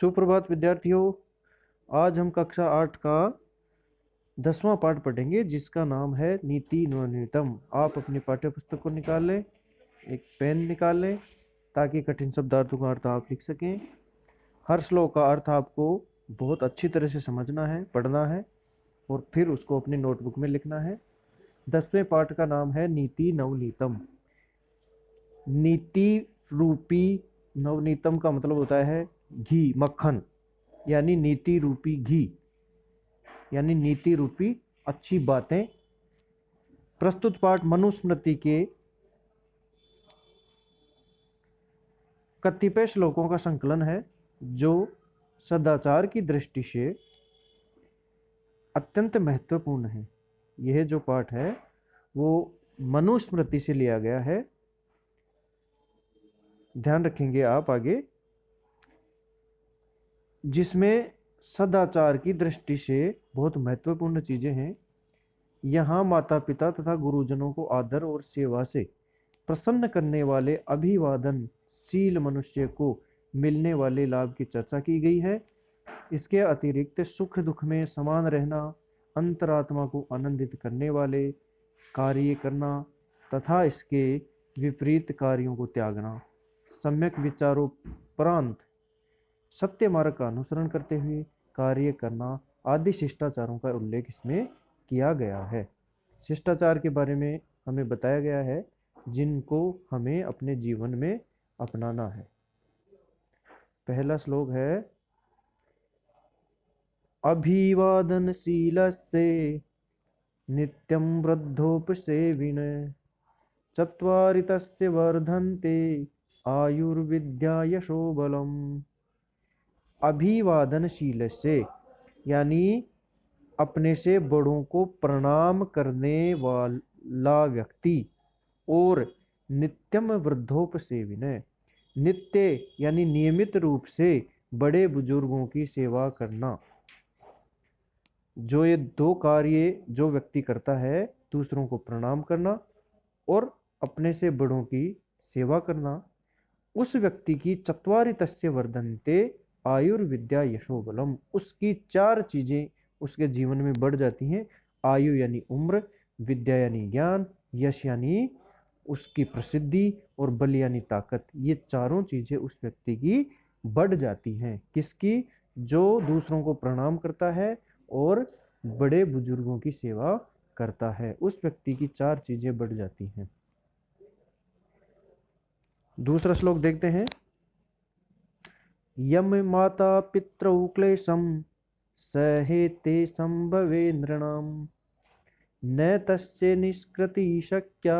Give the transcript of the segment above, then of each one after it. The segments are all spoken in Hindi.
सुप्रभात विद्यार्थियों। आज हम कक्षा 8 का 10वां पाठ पढ़ेंगे जिसका नाम है नीति न्यूनतम। आप अपनी पाठ्य पुस्तक को निकाल लें, एक पेन निकाल लें ताकि कठिन शब्दार्थों का अर्थ आप लिख सकें। हर श्लोक का अर्थ आपको बहुत अच्छी तरह से समझना है, पढ़ना है और फिर उसको अपनी नोटबुक में लिखना है। 10वें पाठ का नाम है नीति नवनीतम। नीति रूपी नवनीतम का मतलब होता है घी, मक्खन, यानी नीति रूपी घी, यानी नीति रूपी अच्छी बातें। प्रस्तुत पाठ मनुस्मृति के कतिपय श्लोकों का संकलन है जो सदाचार की दृष्टि से अत्यंत महत्वपूर्ण है। यह जो पाठ है वो मनुस्मृति से लिया गया है। ध्यान रखेंगे आप आगे, जिसमें सदाचार की दृष्टि से बहुत महत्वपूर्ण चीजें हैं। यहाँ माता पिता तथा गुरुजनों को आदर और सेवा से प्रसन्न करने वाले अभिवादनशील मनुष्य को मिलने वाले लाभ की चर्चा की गई है। इसके अतिरिक्त सुख दुख में समान रहना, अंतरात्मा को आनंदित करने वाले कार्य करना तथा इसके विपरीत कार्यों को त्यागना, सम्यक विचारोपरांत सत्य मार्ग का अनुसरण करते हुए कार्य करना आदि शिष्टाचारों का उल्लेख इसमें किया गया है। शिष्टाचार के बारे में हमें बताया गया है जिनको हमें अपने जीवन में अपनाना है। पहला श्लोक है अभिवादनशीलस्य नित्यं वृद्धोपसेविन चत्वारि तस्य वर्धन्ते आयुर्विद्या यशो बलम्। अभिवादनशील से यानी अपने से बड़ों को प्रणाम करने वाला व्यक्ति, और नित्यम वृद्धोपसेविन, नित्य यानी नियमित रूप से बड़े बुजुर्गों की सेवा करना। जो ये दो कार्य जो व्यक्ति करता है, दूसरों को प्रणाम करना और अपने से बड़ों की सेवा करना, उस व्यक्ति की चत्वारि तस्य वर्धन्ते आयुर्विद्या यशो बलम, उसकी 4 चीजें उसके जीवन में बढ़ जाती हैं। आयु यानी उम्र, विद्या यानी ज्ञान, यश यानी उसकी प्रसिद्धि और बल यानी ताकत। ये चारों चीजें उस व्यक्ति की बढ़ जाती हैं। किसकी? जो दूसरों को प्रणाम करता है और बड़े बुजुर्गों की सेवा करता है, उस व्यक्ति की 4 चीजें बढ़ जाती हैं। दूसरा श्लोक देखते हैं। यम माता पितरौ क्लेशम सहेते संभवे नृणाम न तस्य निष्कृति शक्या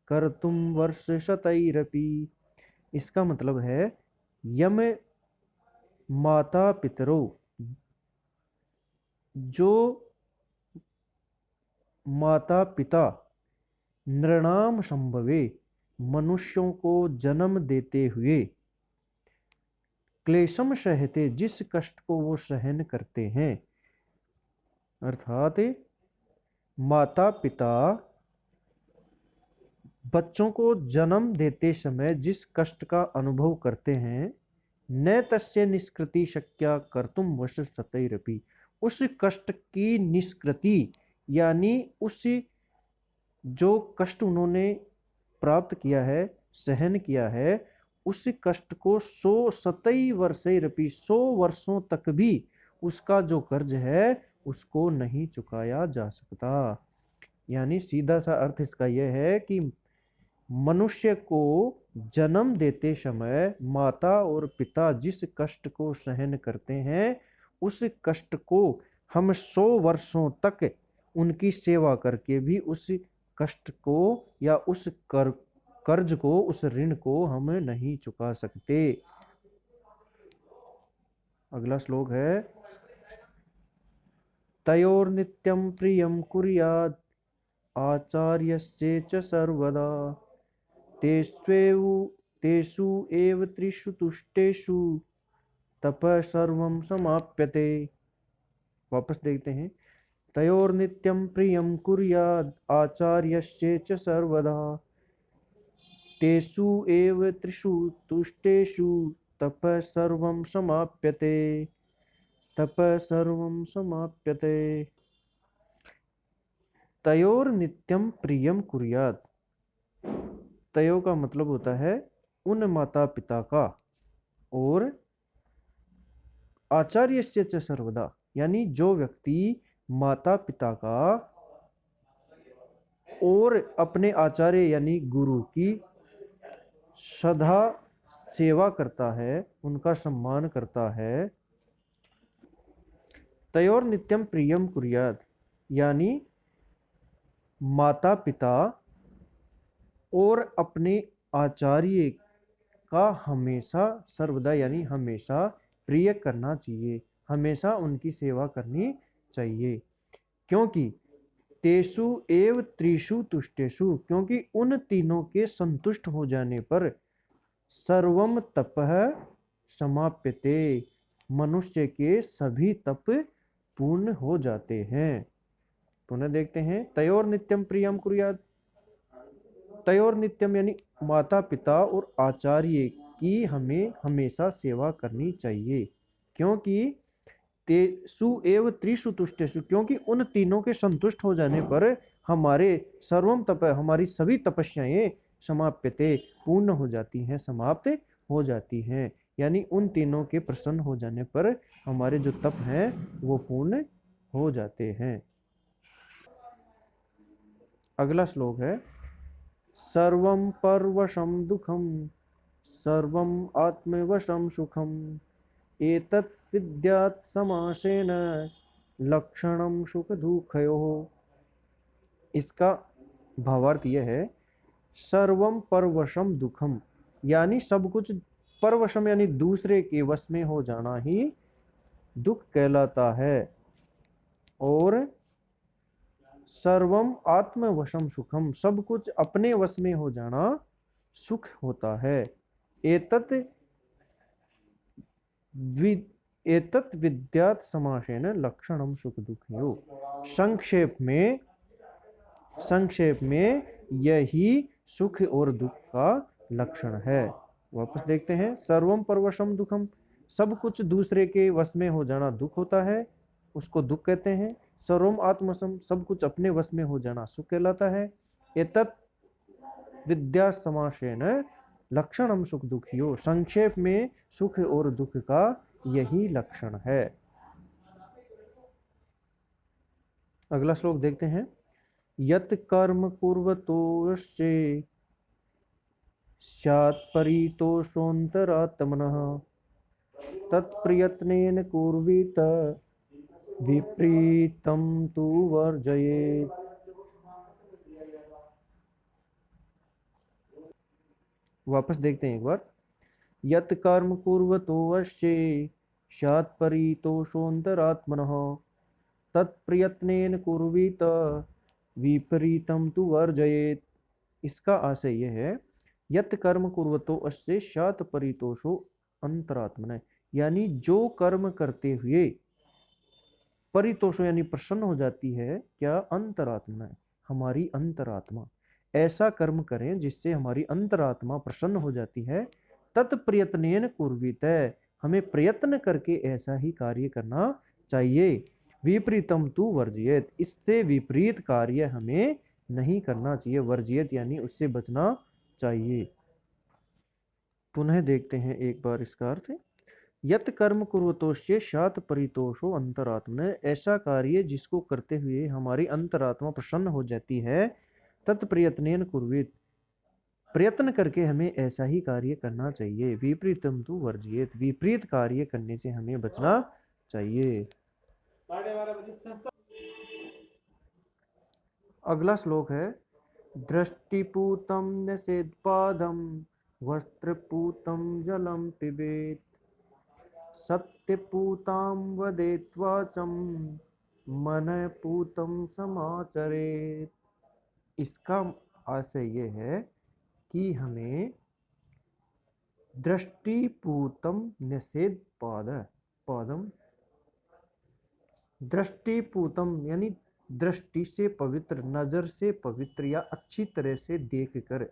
कर्तुम वर्ष शतैरपि। इसका मतलब है यम माता पितरौ, जो माता पिता नृणाम संभवे, मनुष्यों को जन्म देते हुए, क्लेशम सहते, जिस कष्ट को वो सहन करते हैं, अर्थात माता पिता बच्चों को जन्म देते समय जिस कष्ट का अनुभव करते हैं, न तस्य निष्कृति शक्या कर्तुम वश सतैरपि, उस कष्ट की निष्कृति यानी उस जो कष्ट उन्होंने प्राप्त किया है, सहन किया है, उस कष्ट को 100 सतई वर्षैरपि, 100 वर्षों तक भी उसका जो कर्ज है उसको नहीं चुकाया जा सकता। यानी सीधा सा अर्थ इसका यह है कि मनुष्य को जन्म देते समय माता और पिता जिस कष्ट को सहन करते हैं, उस कष्ट को हम 100 वर्षों तक उनकी सेवा करके भी उस कष्ट को या उस कर्ज को, उस ऋण को हम नहीं चुका सकते। अगला श्लोक है तयोर्नित्यं प्रियं कुर्यात् आचार्यस्य च सर्वदा तेषु एव त्रिषु तुष्टेषु तपः सर्वं समाप्यते। वापस देखते हैं। तयोर्नित्यं प्रियं कुर्यात् आचार्यस्य च सर्वदा तेषु एव त्रिषु तुष्टेषु तपः सर्वं समाप्यते, तपः सर्वं समाप्यते। तयोर नित्यम प्रियम कुर्यात्। तयो का मतलब होता है उन माता पिता का, और आचार्यस्य च सर्वदा, यानी जो व्यक्ति माता पिता का और अपने आचार्य यानी गुरु की सदा सेवा करता है, उनका सम्मान करता है। तयोर नित्यम प्रियम कुर्यात्, यानी माता पिता और अपने आचार्य का हमेशा सर्वदा यानी हमेशा प्रिय करना चाहिए, हमेशा उनकी सेवा करनी चाहिए। क्योंकि तेषु एव त्रिषु तुष्टेषु, क्योंकि उन तीनों के संतुष्ट हो जाने पर सर्वम तपः समाप्यते, मनुष्य के सभी तप पूर्ण हो जाते हैं। पुनः देखते हैं, तयोर नित्यम प्रियम कुर्यात्। तयोर नित्यम यानी माता पिता और आचार्य की हमें हमेशा सेवा करनी चाहिए। क्योंकि तेषु एव त्रिषु तुष्टेषु, क्योंकि उन तीनों के संतुष्ट हो जाने पर हमारे सर्वम तप, हमारी सभी तपस्याएं समाप्यते, पूर्ण हो जाती हैं, समाप्त हो जाती हैं। यानी उन तीनों के प्रसन्न हो जाने पर हमारे जो तप हैं वो पूर्ण हो जाते हैं। अगला श्लोक है, सर्वं परवशं दुःखं सर्वं आत्मवशं सुखम एतत् विद्यात् समासेन लक्षणं सुख दुःखयोः। इसका भावार्थ यह है, सर्वम परवशम दुखम, यानी सब कुछ, परवशम यानी दूसरे के वश में हो जाना ही दुख कहलाता है, और सर्वम आत्मवशम सुखम, सब कुछ अपने वश में हो जाना सुख होता है। एतत् विद्यात् समासेन लक्षणम सुख दुःखयोः। संक्षेप में यही सुख और दुख का लक्षण है। वापस देखते हैं, सर्वम परवशम दुखम, सब कुछ दूसरे के वश में हो जाना दुख होता है, उसको दुख कहते हैं। सर्वम आत्मसम, सब कुछ अपने वश में हो जाना सुख कहलाता है। एतत् विद्या समासेन लक्षणम सुख दुखियो, संक्षेप में सुख और दुख का यही लक्षण है। अगला श्लोक देखते हैं, यत् कर्म कुर्वतो यस्य स्यात् परितोषोऽन्तरात्मनः तत्प्रयत्नेन कुर्वीत विपरीतं तु वर्जयेत्। वापस देखते हैं एक बार, यत् कर्म कुर्वतो यस्य स्यात् परितोषोऽन्तरात्मनः तत्प्रयत्नेन कुर्वीत विपरीतं तु वर्जयेत्। इसका आशय यह है, यत् कर्म कुर्वतो अस्य स्यात् परितोषो अंतरात्मन, यानी जो कर्म करते हुए परितोषो यानी प्रसन्न हो जाती है, क्या, अंतरात्मा, हमारी अंतरात्मा, ऐसा कर्म करें जिससे हमारी अंतरात्मा प्रसन्न हो जाती है। तत्प्रयत्नेन कुर्वीत, हमें प्रयत्न करके ऐसा ही कार्य करना चाहिए। विपरीतम तु वर्जयेत, इससे विपरीत कार्य हमें नहीं करना चाहिए। वर्जयेत यानी उससे बचना चाहिए। पुनः देखते हैं एक बार इसका अर्थ, यत् कर्म कुर्वतोस्य स्यात् परितोषो अंतरात्मन, ऐसा कार्य जिसको करते हुए हमारी अंतरात्मा प्रसन्न हो जाती है। तत्प्रयत्नेन कुर्वीत, प्रयत्न करके हमें ऐसा ही कार्य करना चाहिए। विपरीतम तु वर्जयेत, विपरीत कार्य करने से हमें बचना चाहिए। अगला श्लोक है, दृष्टिपूतं न्यसेत्पादं वस्त्रपूतं जलं पिबेत् सत्यपूतां वदेत् वाचं मनपूतं समाचरेत्। इसका आशय ये है कि हमें दृष्टिपूतं न्यसेद पादम, दृष्टिपूतम यानी दृष्टि से पवित्र, नजर से पवित्र या अच्छी तरह से देखकर,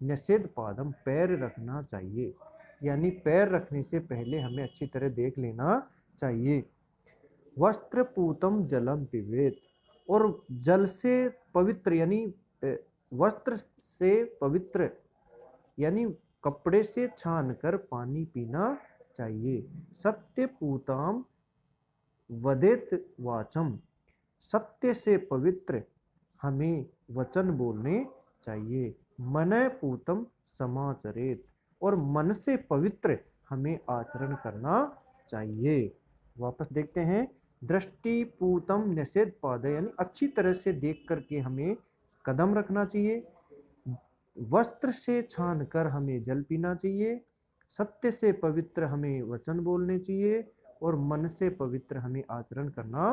निषेध पादम पैर रखना चाहिए। यानी पैर रखने से पहले हमें अच्छी तरह देख लेना चाहिए। वस्त्र पूतम जलम पिबेत, और जल से पवित्र यानी वस्त्र से पवित्र यानी कपड़े से छान कर पानी पीना चाहिए। सत्य पूताम वदेत वाचम, सत्य से पवित्र हमें वचन बोलने चाहिए। मन पूतम समाचरेत, और मन से पवित्र हमें आचरण करना चाहिए। वापस देखते हैं। दृष्टि पूतम निषेध पाद, यानी अच्छी तरह से देख करके हमें कदम रखना चाहिए। वस्त्र से छान कर हमें जल पीना चाहिए। सत्य से पवित्र हमें वचन बोलने चाहिए, और मन से पवित्र हमें आचरण करना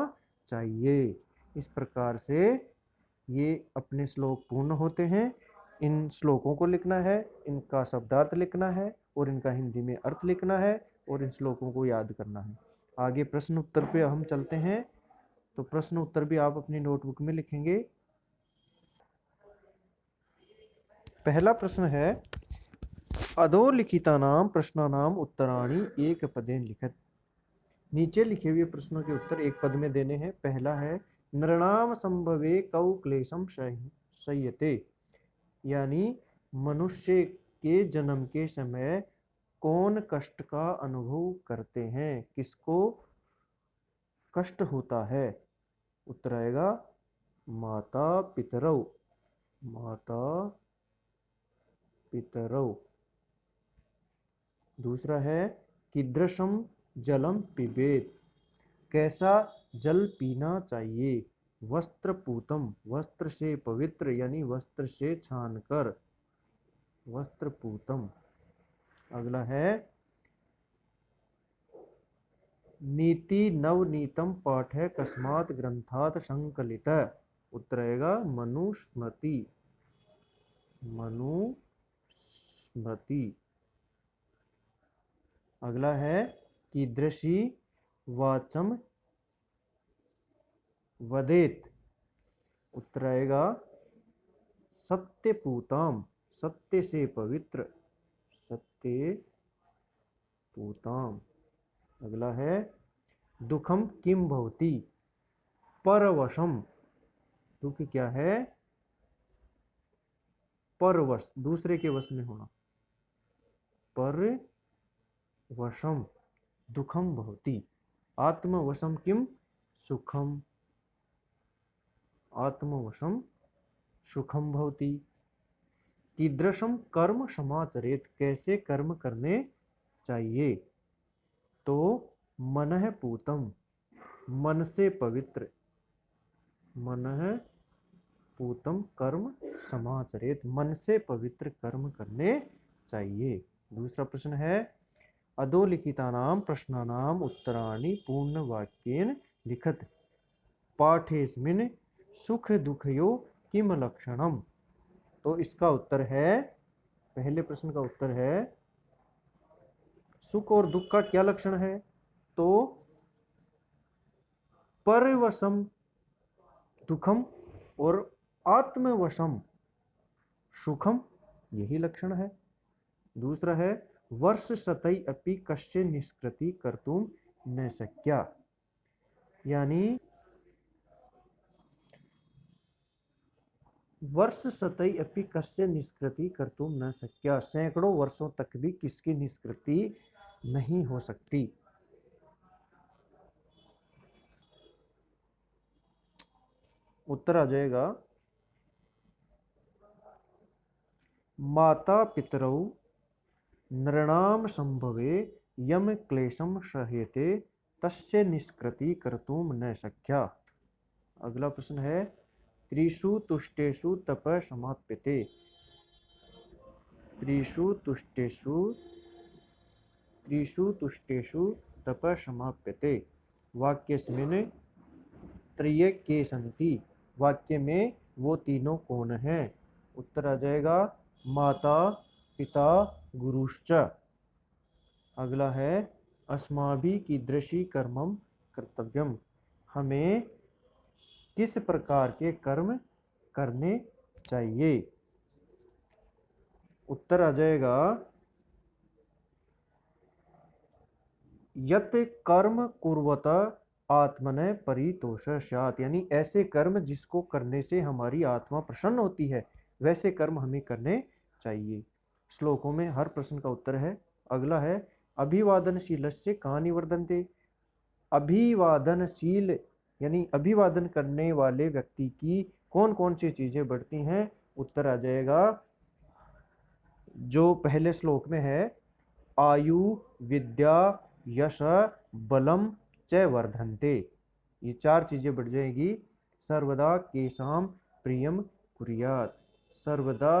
चाहिए। इस प्रकार से ये अपने श्लोक पूर्ण होते हैं। इन श्लोकों को लिखना है, इनका शब्दार्थ लिखना है, और इनका हिंदी में अर्थ लिखना है, और इन श्लोकों को याद करना है। आगे प्रश्न उत्तर पे हम चलते हैं। तो प्रश्न उत्तर भी आप अपनी नोटबुक में लिखेंगे। पहला प्रश्न है, अधोलिखितानां प्रश्नानां उत्तराणि एक पदेन लिखत। नीचे लिखे हुए प्रश्नों के उत्तर एक पद में देने हैं। पहला है, नृणाम संभवे कौ क्लेशम संयते, यानी मनुष्य के जन्म के समय कौन कष्ट का अनुभव करते हैं, किसको कष्ट होता है। उत्तर आएगा माता पितरौ, माता पितरौ। दूसरा है, कीदृशम जलम पिबेत, कैसा जल पीना चाहिए। वस्त्र पूतम, वस्त्र से पवित्र यानी वस्त्र से छानकर, वस्त्र पूतम। अगला है, नीति नवनीतम पाठ है कस्मात ग्रंथात संकलित। उत्तर आएगा मनुस्मृति, मनुस्मृति। अगला है, कीदृशी वाचम वदेत। उत्तर आएगा सत्यपूताम, सत्य से पवित्र, सत्य पूताम। अगला है, दुखम किम भवति परवशम। दुख क्या है, परवश, दूसरे के वश में होना। परवशम दुखम भवति, आत्मवशम किम सुखम, आत्मवशम सुखम भवति। कीदृशम कर्म समाचरेत, कैसे कर्म करने चाहिए। तो मनः पूतम, मन से पवित्र, मनः पूतम कर्म समाचरेत, मन से पवित्र कर्म करने चाहिए। दूसरा प्रश्न है, अधोलिखितानां प्रश्नानां उत्तराणि पूर्ण वाक्येन लिखत। पाठेस्मिन् सुख दुखयो किम लक्षणम। तो इसका उत्तर है, पहले प्रश्न का उत्तर है, सुख और दुख का क्या लक्षण है। तो परवशम दुखम और आत्मवशम सुखम, यही लक्षण है। दूसरा है, वर्ष सतई अपि कस्य निष्कृति कर्तुम न शक्या, यानी वर्ष सतई अपि कस्य निष्कृति कर्तुम न शक्या, सैकड़ों वर्षों तक भी किसकी निष्कृति नहीं हो सकती। उत्तर आ जाएगा माता पितरौ नृणाम संभवे यम क्लेशम सह्यते तस्य निष्कृति कर्तुम न शक्या। अगला प्रश्न है, त्रिषु तुष्टेषु तप समाप्यते। त्रिषु तुष्टेषु तप समाप्यते, वाक्यस्मिन् त्रय के सन्ति, वाक्य में वो तीनों कौन हैं। उत्तर आ जाएगा माता पिता गुरुश्च। अगला है, अस्माभि कीदृशी कर्मम कर्तव्यम, हमें किस प्रकार के कर्म करने चाहिए। उत्तर आ जाएगा यत कर्म कुर्वत आत्मने परितोष स्यात्, यानी ऐसे कर्म जिसको करने से हमारी आत्मा प्रसन्न होती है वैसे कर्म हमें करने चाहिए। श्लोकों में हर प्रश्न का उत्तर है। अगला है अभिवादनशीलस्य कानि वर्धन्ते। अभिवादनशील यानी अभिवादन करने वाले व्यक्ति की कौन कौन सी चीजें बढ़ती हैं। उत्तर आ जाएगा जो पहले श्लोक में है, आयु विद्या यश बलम च वर्धन्ते। ये चार चीजें बढ़ जाएगी। सर्वदा केशाम प्रियम कुर्यात्, सर्वदा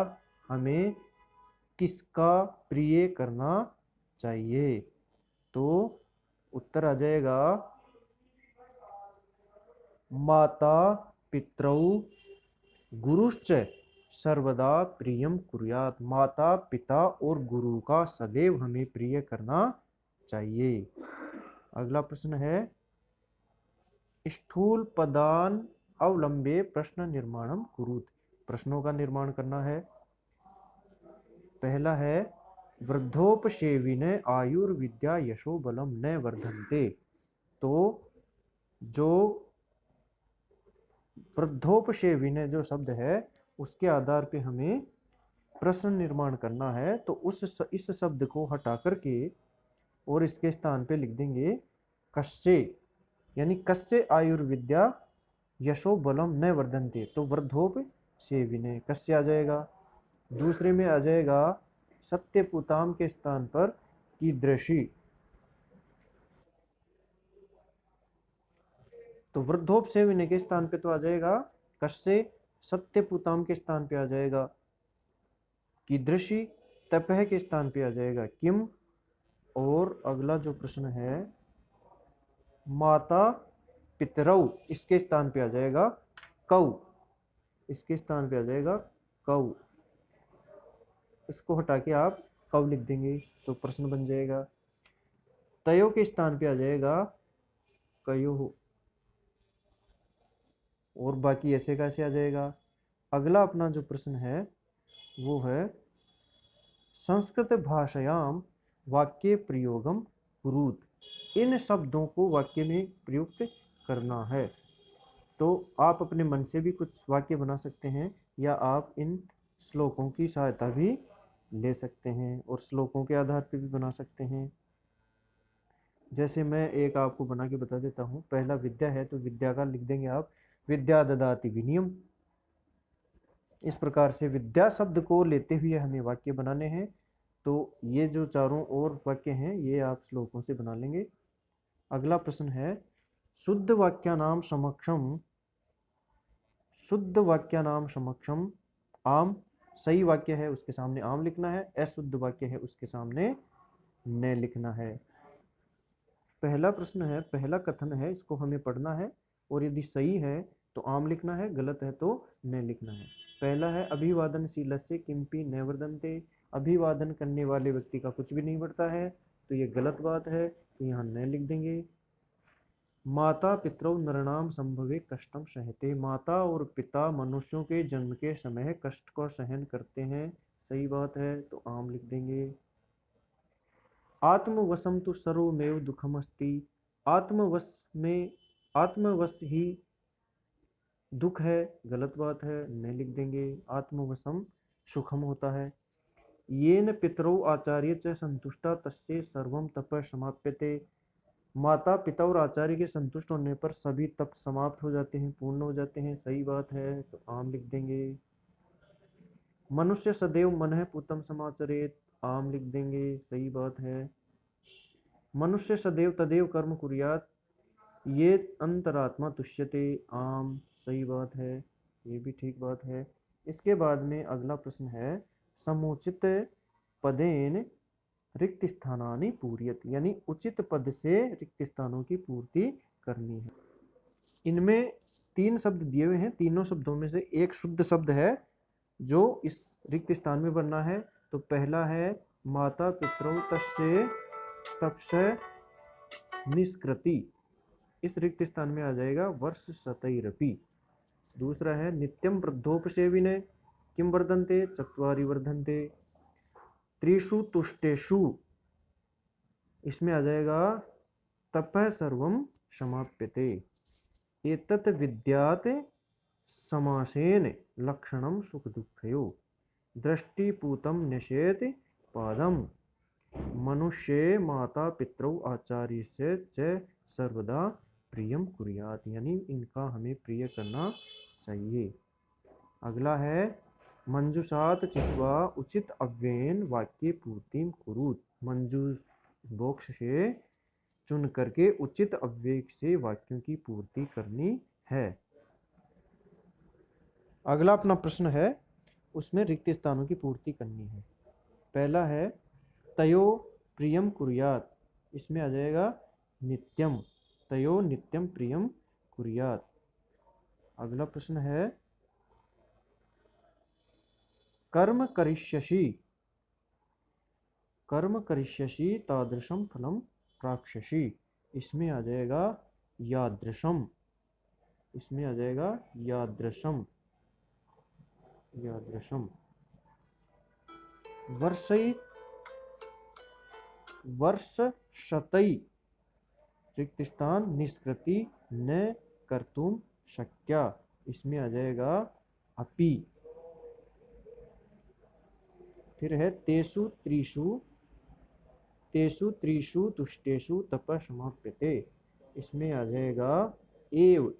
हमें किसका प्रिय करना चाहिए। तो उत्तर आ जाएगा माता पितरौ गुरुश्च सर्वदा प्रियम कुर्यात्, माता पिता और गुरु का सदैव हमें प्रिय करना चाहिए। अगला प्रश्न है स्थूल पदान अवलंबे प्रश्न निर्माणम कुरुत। प्रश्नों का निर्माण करना है। पहला है वृद्धोपसेविने आयुर्विद्या यशो बलम न वर्धन्ते। तो जो वृद्धोपसेविने जो शब्द है उसके आधार पे हमें प्रश्न निर्माण करना है। तो इस शब्द को हटा करके और इसके स्थान पे लिख देंगे कस्य, यानी कस्य आयुर्विद्या यशो बलम न वर्धन्ते। तो वृद्धोपसेविने कस्य आ जाएगा। दूसरे में आ जाएगा सत्यपुताम के स्थान पर कीदृशी। तो वृद्धोपसेविने के स्थान पे तो आ जाएगा कस्य, सत्यपुताम के स्थान पे आ जाएगा कीदृशी, तपह के स्थान पे आ जाएगा किम। और अगला जो प्रश्न है माता पितरौ, इसके स्थान पे आ जाएगा कौ, इसके स्थान पे आ जाएगा कौ। इसको हटा के आप कौ लिख देंगे तो प्रश्न बन जाएगा। तयो के स्थान पे आ जाएगा कयो, और बाकी ऐसे कैसे आ जाएगा। अगला अपना जो प्रश्न है वो है संस्कृत भाषायाम वाक्य प्रयोगम कुरुत। इन शब्दों को वाक्य में प्रयुक्त करना है। तो आप अपने मन से भी कुछ वाक्य बना सकते हैं या आप इन श्लोकों की सहायता भी ले सकते हैं और श्लोकों के आधार पर भी बना सकते हैं। जैसे मैं एक आपको बना के बता देता हूँ। पहला विद्या है तो विद्या का लिख देंगे आप विद्या ददाति विनियम। इस प्रकार से विद्या शब्द को लेते हुए हमें वाक्य बनाने हैं। तो ये जो चारों और वाक्य हैं ये आप श्लोकों से बना लेंगे। अगला प्रश्न है शुद्ध वाक्यानाम समक्षम, शुद्ध वाक्यानाम समक्षम आम। सही वाक्य है उसके सामने आम लिखना है, अशुद्ध वाक्य है उसके सामने न लिखना है। पहला प्रश्न है, पहला कथन है, इसको हमें पढ़ना है और यदि सही है तो आम लिखना है, गलत है तो न लिखना है। पहला है अभिवादनशीलस्य किंपि न वर्धन्ते। अभिवादन करने वाले व्यक्ति का कुछ भी नहीं बढ़ता है तो ये गलत बात है, तो यहाँ न लिख देंगे। माता पितरौ नृणाम संभवे कष्टम सहते। माता और पिता मनुष्यों के जन्म के समय कष्ट को सहन करते हैं, सही बात है तो आम लिख देंगे। आत्मवशम तो सर्वमेव दुखमस्ति। आत्मवश में आत्मवश ही दुख है, गलत बात है, न लिख देंगे। आत्मवशम सुखम होता है। येन पितरौ आचार्य च संतुष्टा तस्य सर्वम तप समाप्यते। माता पिता और आचार्य के संतुष्ट होने पर सभी तप समाप्त हो जाते हैं, पूर्ण हो जाते हैं, सही बात है तो आम लिख देंगे। मनुष्य सदैव मनः पूतं समाचरेत, आम लिख देंगे, सही बात है। मनुष्य सदैव तदेव कर्म कुर्यात्, ये अंतरात्मा तुष्यते, आम, सही बात है, ये भी ठीक बात है। इसके बाद में अगला प्रश्न है समुचित पदेन रिक्त स्थानानि पूर्यत, यानी उचित पद से रिक्त स्थानों की पूर्ति करनी है। इनमें तीन शब्द दिए हुए हैं, तीनों शब्दों में से एक शुद्ध शब्द है जो इस रिक्त स्थान में बनना है। तो पहला है माता पितरौ तस्य तपस्य निष्कृति, इस रिक्त स्थान में आ जाएगा वर्ष शतैरपि। दूसरा है नित्यम वृद्धोपसेविने किम वर्धन्ते, चत्वारि वर्धन्ते। त्रिषु तुष्टेषु, इसमें आ जाएगा तपः सर्वं समाप्यते। एतत् विद्यात् समासेन लक्षणं सुख दुःखयोः। दृष्टिपूतं न्यसेत् पादम्। मनुष्ये माता पितरौ आचार्यस्य च सर्वदा प्रियम कुर्यात्, यानी इनका हमें प्रिय करना चाहिए। अगला है मंजुषात् चित्वा उचित अव्ययेन वाक्य पूर्तिम कुरुत। मंजूष बॉक्स से चुन करके उचित अव्यय से वाक्यों की पूर्ति करनी है। अगला अपना प्रश्न है, उसमें रिक्त स्थानों की पूर्ति करनी है। पहला है तयो प्रियम कुर्यात, इसमें आ जाएगा नित्यम। तयो नित्यम प्रियम कुर्यात। अगला प्रश्न है कर्म करिष्यसि, कर्म करिष्यसि तादृशम फलम प्राप्स्यसि, इसमें आ जाएगा यादृशम। इसमें आ जाएगा यादृशम, यादृशम। वर्षशतै रिक्त स्थान निष्कृति न कर्तुम शक्या, इसमें आ जाएगा अपि। फिर है तेषु त्रिषु तुष्टेषु तपः समाप्यते, इसमें आ जाएगा एव।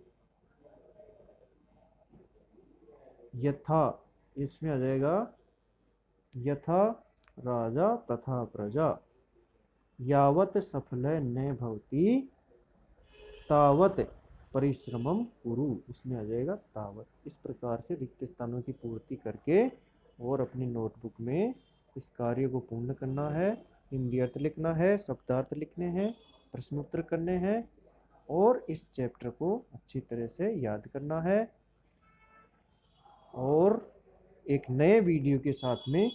यथा, इसमें आ जाएगा यथा राजा तथा प्रजा। यावत् सफल न भवति तावत् परिश्रमम कुरु, इसमें आ जाएगा तावत्। इस प्रकार से रिक्त स्थानों की पूर्ति करके और अपनी नोटबुक में इस कार्य को पूर्ण करना है। हिंदी अर्थ लिखना है, शब्दार्थ लिखने हैं, प्रश्नोत्तर करने हैं और इस चैप्टर को अच्छी तरह से याद करना है। और एक नए वीडियो के साथ में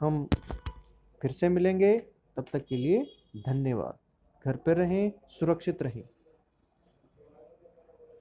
हम फिर से मिलेंगे। तब तक के लिए धन्यवाद। घर पर रहें, सुरक्षित रहें।